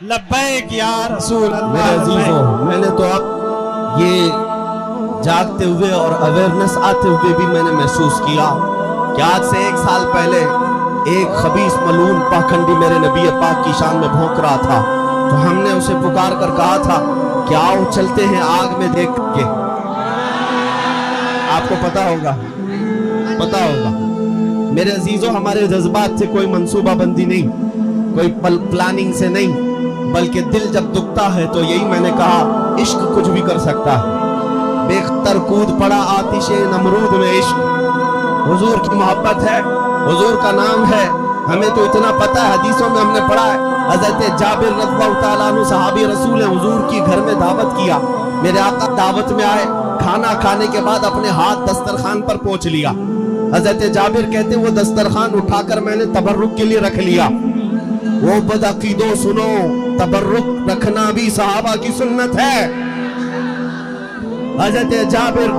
लब्बैक या रसूल मेरे अल्लाह। अजीजों, मैंने तो अब ये जागते हुए और अवेयरनेस आते हुए भी मैंने महसूस किया कि आज से 1 साल पहले एक खबीस मलून पाखंडी मेरे नबी पाक की शान में भौंक रहा था, तो हमने उसे पुकार कर कहा था कि आओ चलते हैं आग में देख के। आपको पता होगा मेरे अजीजों, हमारे जज्बात से कोई मंसूबाबंदी नहीं, कोई प्लानिंग से नहीं, बल्कि दिल जब दुखता है तो यही मैंने कहा, इश्क कुछ भी कर सकता है। बेखतर कूद पड़ा आतिशे नमरूद में इश्क। हुजूर की मोहब्बत है, हुजूर का नाम है, हमें तो इतना पता है, हदीसों में हमने पढ़ा है। हज़रत जाबिर रज़ियल्लाहु ताला अन्हु सहाबी रसूल हैं, हुजूर की घर में दावत किया, मेरे आका दावत में आए, खाना खाने के बाद अपने हाथ दस्तरखान पर पहुंच लिया। हज़रत जाबिर कहते हैं वो दस्तरखान उठाकर मैंने तबर्रुक के लिए रख लिया। वो बदअकीदो सुनो, तबर्रुक रखना भी सहाबा की सुन्नत है। हज़रत जाबिर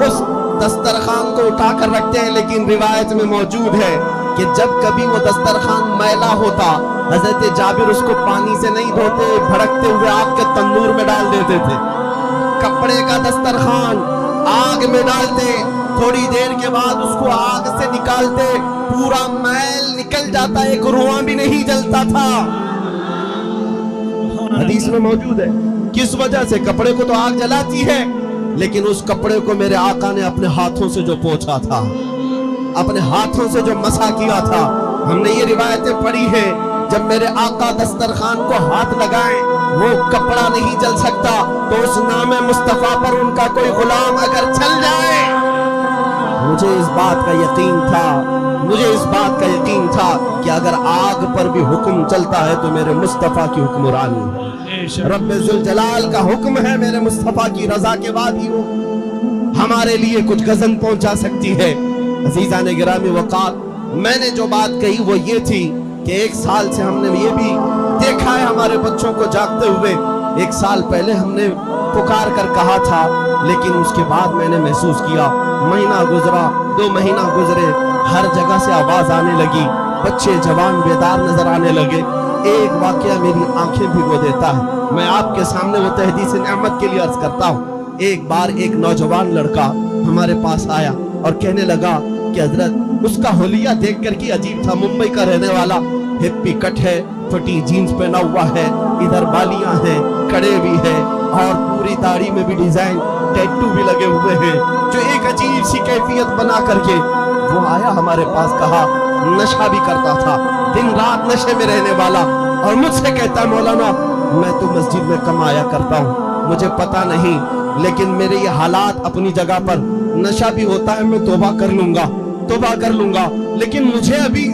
उस दस्तरखान को उठाकर रखते हैं, लेकिन रिवायत में मौजूद है कि जब कभी वो दस्तरखान मैला होता, हज़रत जाबिर उसको पानी से नहीं धोते, भड़कते हुए आग के तंदूर में डाल देते थे। कपड़े का दस्तरखान आग में डालते, थोड़ी देर के बाद उसको आग से निकालते, पूरा मैल निकल जाता, एक रुआं भी नहीं जलता था। हदीस में मौजूद है। किस वजह से? कपड़े को तो आग जलाती है, लेकिन उस कपड़े को मेरे आका ने अपने हाथों से जो पोंछा था, अपने हाथों से जो मसा किया था, हमने ये रिवायतें पढ़ी है, जब मेरे आका दस्तरखान को हाथ लगाएं वो कपड़ा नहीं जल सकता, तो उस नाम मुस्तफा पर उनका कोई गुलाम अगर चल जाए, मुझे इस बात का यकीन था कि अगर आग पर भी हुक्म चलता है तो मेरे मुस्तफा की हुक्मरानी है। रब्बे जुल जलाल का हुक्म है, मेरे मुस्तफा की रजा के बाद ही वो हमारे लिए कुछ गजन पहुंचा सकती है। अजीज़ान गिरामी वक़ार, मैंने जो बात कही वो ये थी कि 1 साल से हमने ये भी देखा है हमारे बच्चों को जागते हुए। 1 साल पहले हमने पुकार कर कहा था, लेकिन उसके बाद मैंने महसूस किया, महीना गुजरा, 2 महीना गुजरे, हर जगह से आवाज आने लगी, बच्चे जवान बेदार नजर आने लगे। एक वाकया मेरी आंखें भिगो देता है, मैं आपके सामने वो तहदीस नेमत के लिए अर्ज करता हूँ। एक बार एक नौजवान लड़का हमारे पास आया और कहने लगा कि हजरत, उसका होलिया देख कर के अजीब था, मुंबई का रहने वाला, हिप्पी कट है, फटी जीन्स पहना हुआ है, इधर बालियां हैं, कड़े भी है, और पूरी दाढ़ी में भी डिजाइन, टैटू भी लगे हुए हैं, जो एक अजीब सी कैफियत बना करके वो आया हमारे पास। कहा नशा भी करता था, दिन रात नशे में रहने वाला, और मुझसे कहता, मौलाना मैं तो मस्जिद में कम आया करता हूँ, मुझे पता नहीं, लेकिन मेरे ये हालात अपनी जगह पर, नशा भी होता है, मैं तौबा कर लूंगा, लेकिन मुझे अभी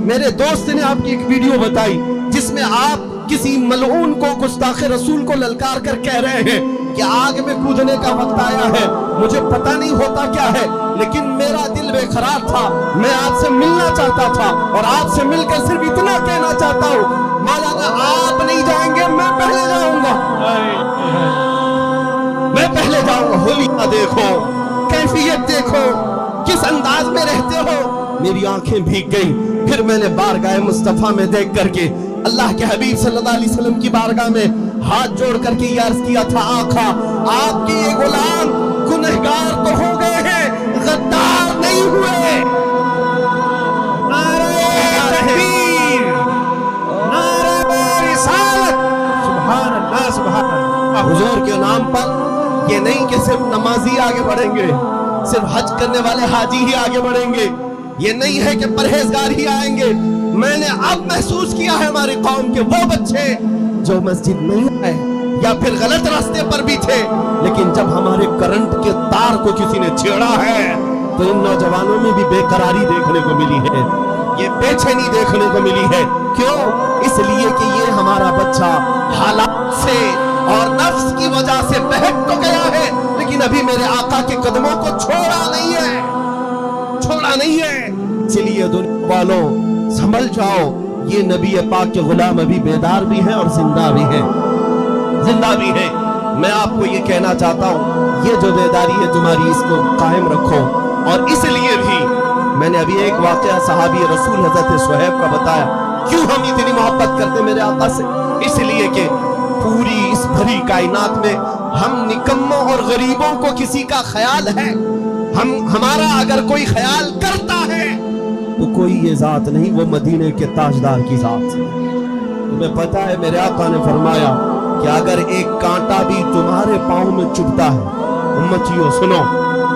मेरे दोस्त ने आपकी एक वीडियो बताई जिसमें आप किसी मलऊन को, गुस्ताखे रसूल को ललकार कर कह रहे हैं कि आग में कूदने का वक्त आया है। मुझे पता नहीं होता क्या है, लेकिन मेरा दिल बेकरार था, मैं आपसे मिलना चाहता था, और आपसे मिलकर सिर्फ इतना कहना चाहता हूँ, मौलाना आप नहीं जाएंगे, मैं पहले जाऊंगा। होलिया देखो, कैफियत देखो, किस अंदाज में रहते हो। मेरी आंखें भीग गई। फिर मैंने बारगाह मुस्तफा में देख करके अल्लाह के हबीब सल्लल्लाहु अलैहि वसल्लम की बारगाह में हाथ जोड़ करके ये अर्ज किया था, आका आपके ये गुलाम गुनहगार तो हो गए हैं, गद्दार नहीं हुए। नारे तकबीर, नारे रिसालत, सुभान अल्लाह, सुभान अल्लाह। हुजूर के नाम पर ये नहीं कि सिर्फ नमाजी आगे बढ़ेंगे, सिर्फ हज करने वाले हाजी ही आगे बढ़ेंगे, ये नहीं है कि परहेजगार ही आएंगे। मैंने अब महसूस किया है हमारी कौम के वो बच्चे जो मस्जिद नहीं आए या फिर गलत रास्ते पर भी थे, लेकिन जब हमारे करंट के तार को किसी ने छेड़ा है तो इन नौजवानों में भी बेकरारी देखने को मिली है, ये बेचैनी देखने को मिली है। क्यों? इसलिए कि ये हमारा बच्चा हालात से और नफ्स की वजह से बहक तो गया है, लेकिन अभी मेरे आका के कदमों को छोड़ा नहीं है। इसलिए दुनिया वालों संभल जाओ, ये नबी पाक के गुलाम अभी बेदार भी है और जिंदा भी है। मैं आपको ये कहना चाहता हूँ, ये जो बेदारी है तुम्हारी, इसको कायम रखो। और इसलिए भी मैंने अभी एक वाकया सहाबी रसूल हजरत सुहैब का बताया, क्यों हम इतनी मोहब्बत करते मेरे आका से। اس لیے کہ پوری اس بھری کائنات میں ہم نکموں اور غریبوں کو کسی کا خیال ہے؟ ہمارا اگر کوئی خیال کرتا ہے تو کوئی یہ ذات نہیں، وہ مدینے کے تاجدار کی ذات ہے۔ تمہیں پتا ہے میرے آقا نے فرمایا کہ اگر ایک کانٹا بھی تمہارے پاؤں میں چبھتا ہے، امتیوں سنو،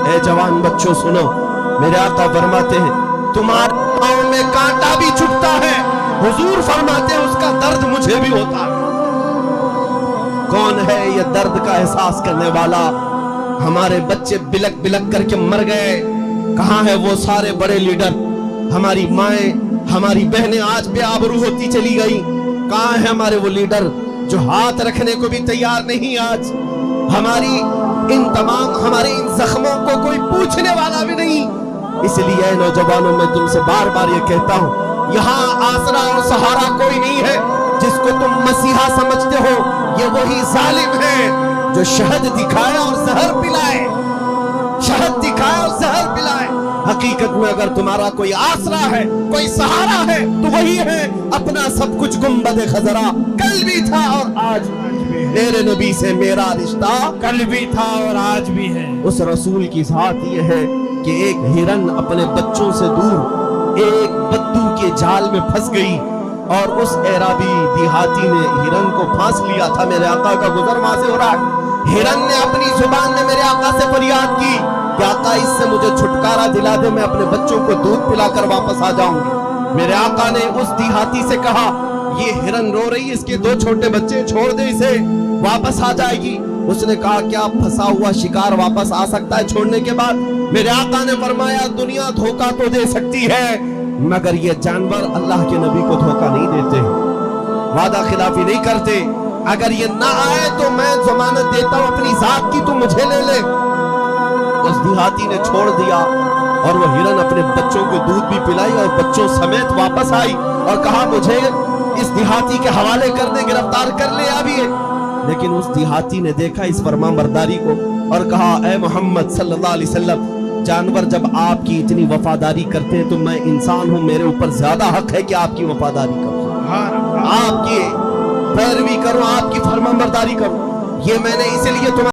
اے جوان بچوں سنو، میرے آقا فرماتے ہیں تمہارے پاؤں میں کانٹا بھی چبھتا ہے، حضور فرماتے ہیں اس کا درد مجھے بھی ہوتا ہے۔ کون ہے یہ درد کا احساس کرنے والا؟ ہمارے بچے بلک بلک کر کے مر گئے، کہاں ہے وہ سارے بڑے لیڈر؟ ہماری مائیں، ہماری بہنیں آج بے آبرو ہوتی چلی گئی، کہاں ہے ہمارے وہ لیڈر جو ہاتھ رکھنے کو بھی تیار نہیں؟ آج ہماری ہمارے ان زخموں کو کوئی پوچھنے والا بھی نہیں۔ اس لیے اے نوجوانوں، میں تم سے بار بار یہ کہتا ہوں، یہاں آسرا اور سہارا کوئی نہیں ہے۔ جس کو تم مسیحا سمجھتے ہو یہ وہی ظالم ہے جو شہد دکھائے اور زہر پلائے، شہد دکھائے اور زہر پلائے۔ حقیقت میں اگر تمہارا کوئی آسرا ہے، کوئی سہارا ہے تو وہی ہے اپنا سب کچھ گنبد خضرا، کل بھی تھا اور آج بھی، میرے نبی سے میرا رشتہ کل بھی تھا اور آج بھی ہے۔ اس رسول کی ذات یہ ہے کہ ایک ہرن اپنے بچوں سے دور ایک بدو کے جال میں پھنس گئی اور اس اعرابی دیہاتی نے ہرن کو پھانس لیا تھا۔ میرے آقا کا گزر وہاں سے ہو رہا ہے، ہرن نے اپنی زبان میں میرے آقا سے فریاد کی کہ آقا اس سے مجھے چھٹکارا دلا دے، میں اپنے بچوں کو دودھ پلا کر واپس آ جاؤں گی۔ میرے آقا نے اس دیہاتی سے کہا یہ ہرن رو رہی، اس کے 2 چھوٹے بچے، چھوڑ دے اسے، واپس آ جائے گی۔ اس نے کہا کیا پھنسا ہوا شکار واپس آ سکتا ہے چھوڑنے کے بعد؟ میرے آقا نے فرمایا دنیا دھوکہ تو دے سکتی ہے مگر یہ جانور اللہ کے نبی کو دھوکہ نہیں دیتے، وعدہ خلافی نہیں کرتے۔ اگر یہ نہ آئے تو میں ضمانت دیتا ہوں اپنی ذات کی، تو مجھے لے لے۔ اس دیہاتی نے چھوڑ دیا اور وہ ہرن اپنے بچوں کو دودھ بھی پلائی اور بچوں سمیت واپس آئی اور کہا مجھے اس دیہاتی کے حوالے کر دے، گرفتار کر لے ابھی۔ لیکن اس دیہاتی نے دیکھا اس فرمان برداری کو اور کہا اے محمد صلی اللہ علیہ وسلم، جانور جب آپ کی اتنی وفاداری کرتے ہیں تو میں انسان ہوں، میرے اوپر زیادہ حق ہے کہ آپ کی وفاداری کروں، آپ کی پیروی کروں، آپ کی فرمان برداری کروں۔ یہ میں نے اسی لیے تمہارے